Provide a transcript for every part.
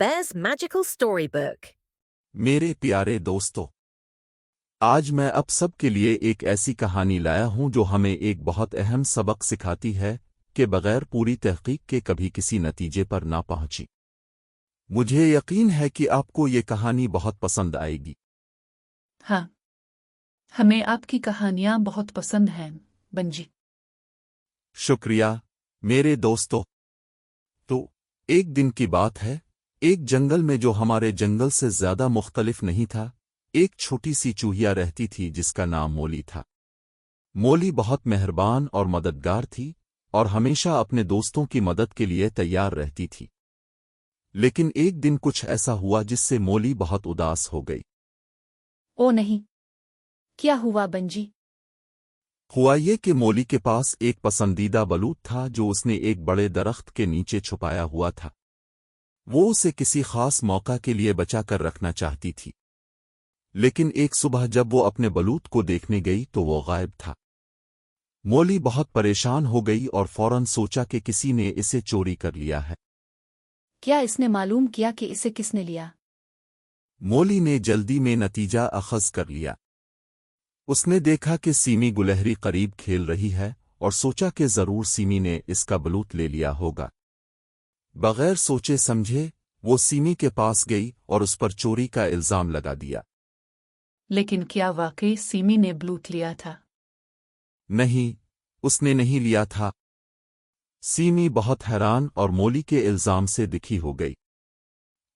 Bear's Magical Storybook. मेरे प्यारे दोस्तों, आज मैं आप सब के लिए एक ऐसी कहानी लाया हूं जो हमें एक बहुत अहम सबक सिखाती है कि बगैर पूरी तहकीक के कभी किसी नतीजे पर ना पहुंची। मुझे यकीन है कि आपको ये कहानी बहुत पसंद आएगी। हाँ, हमें आपकी कहानियां बहुत पसंद हैं, बंजी। शुक्रिया मेरे दोस्तों। तो एक दिन की बात है, एक जंगल में जो हमारे जंगल से ज्यादा मुख्तलिफ नहीं था, एक छोटी सी चूहिया रहती थी जिसका नाम मोली था। मोली बहुत मेहरबान और मददगार थी और हमेशा अपने दोस्तों की मदद के लिए तैयार रहती थी। लेकिन एक दिन कुछ ऐसा हुआ जिससे मोली बहुत उदास हो गई। ओ नहीं, क्या हुआ बंजी? हुआ ये कि मोली के पास एक पसंदीदा बलूत था जो उसने एक बड़े दरख्त के नीचे छुपाया हुआ था। वो उसे किसी खास मौका के लिए बचा कर रखना चाहती थी। लेकिन एक सुबह जब वो अपने बलूत को देखने गई तो वो गायब था। मोली बहुत परेशान हो गई और फौरन सोचा कि किसी ने इसे चोरी कर लिया है। क्या इसने मालूम किया कि इसे किसने लिया? मोली ने जल्दी में नतीजा अखज़ कर लिया। उसने देखा कि सीमी गुलहरी करीब खेल रही है और सोचा कि जरूर सीमी ने इसका बलूत ले लिया होगा। बगैर सोचे समझे वो सीमी के पास गई और उस पर चोरी का इल्जाम लगा दिया। लेकिन क्या वाकई सीमी ने बलूत लिया था? नहीं, उसने नहीं लिया था। सीमी बहुत हैरान और मोली के इल्जाम से दुखी हो गई।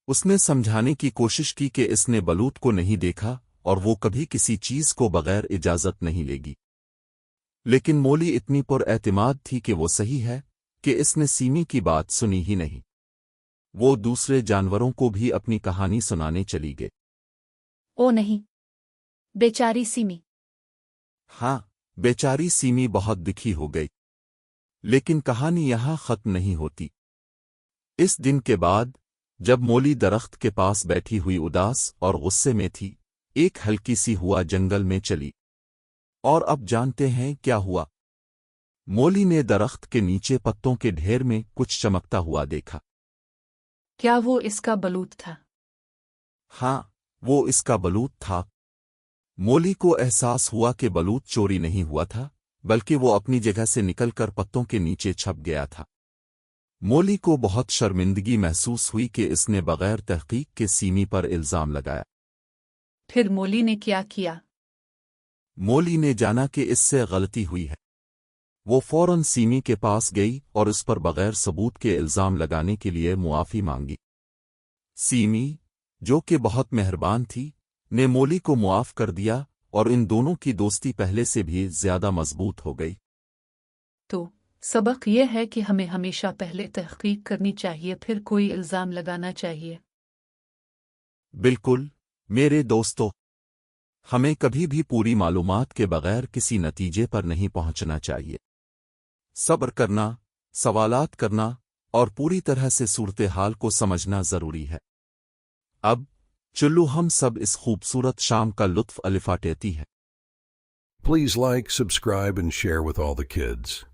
उसने समझाने की कोशिश की कि इसने बलूत को नहीं देखा और वो कभी किसी चीज को बगैर इजाजत नहीं लेगी। लेकिन मोली इतनी पुरएतिमाद थी कि वो सही है कि इसने सीमी की बात सुनी ही नहीं। वो दूसरे जानवरों को भी अपनी कहानी सुनाने चली गई। ओ नहीं, बेचारी सीमी। हाँ, बेचारी सीमी बहुत दुखी हो गई। लेकिन कहानी यहां खत्म नहीं होती। इस दिन के बाद जब मोली दरख्त के पास बैठी हुई उदास और गुस्से में थी, एक हल्की सी हुआ जंगल में चली। और अब जानते हैं क्या हुआ। मोली ने दरख्त के नीचे पत्तों के ढेर में कुछ चमकता हुआ देखा। क्या वो इसका बलूत था? हाँ, वो इसका बलूत था। मोली को एहसास हुआ कि बलूत चोरी नहीं हुआ था, बल्कि वो अपनी जगह से निकलकर पत्तों के नीचे छप गया था। मोली को बहुत शर्मिंदगी महसूस हुई कि इसने बगैर तहकीक के सीमी पर इल्जाम लगाया। फिर मोली ने क्या किया? मोली ने जाना कि इससे गलती हुई है। वो फौरन सीमी के पास गई और उस पर बगैर सबूत के इल्जाम लगाने के लिए मुआफी मांगी। सीमी, जो कि बहुत मेहरबान थी, ने मोली को मुआफ कर दिया और इन दोनों की दोस्ती पहले से भी ज्यादा मजबूत हो गई। तो सबक यह है कि हमें हमेशा पहले तहकीक करनी चाहिए, फिर कोई इल्जाम लगाना चाहिए। बिल्कुल मेरे दोस्तों, हमें कभी भी पूरी मालूमात के बगैर किसी नतीजे पर नहीं पहुंचना चाहिए। सब्र करना, सवालात करना और पूरी तरह से सूरत हाल को समझना जरूरी है। अब चलो हम सब इस खूबसूरत शाम का लुत्फ अलिफाटेती है। Please like, subscribe, and share with all the kids.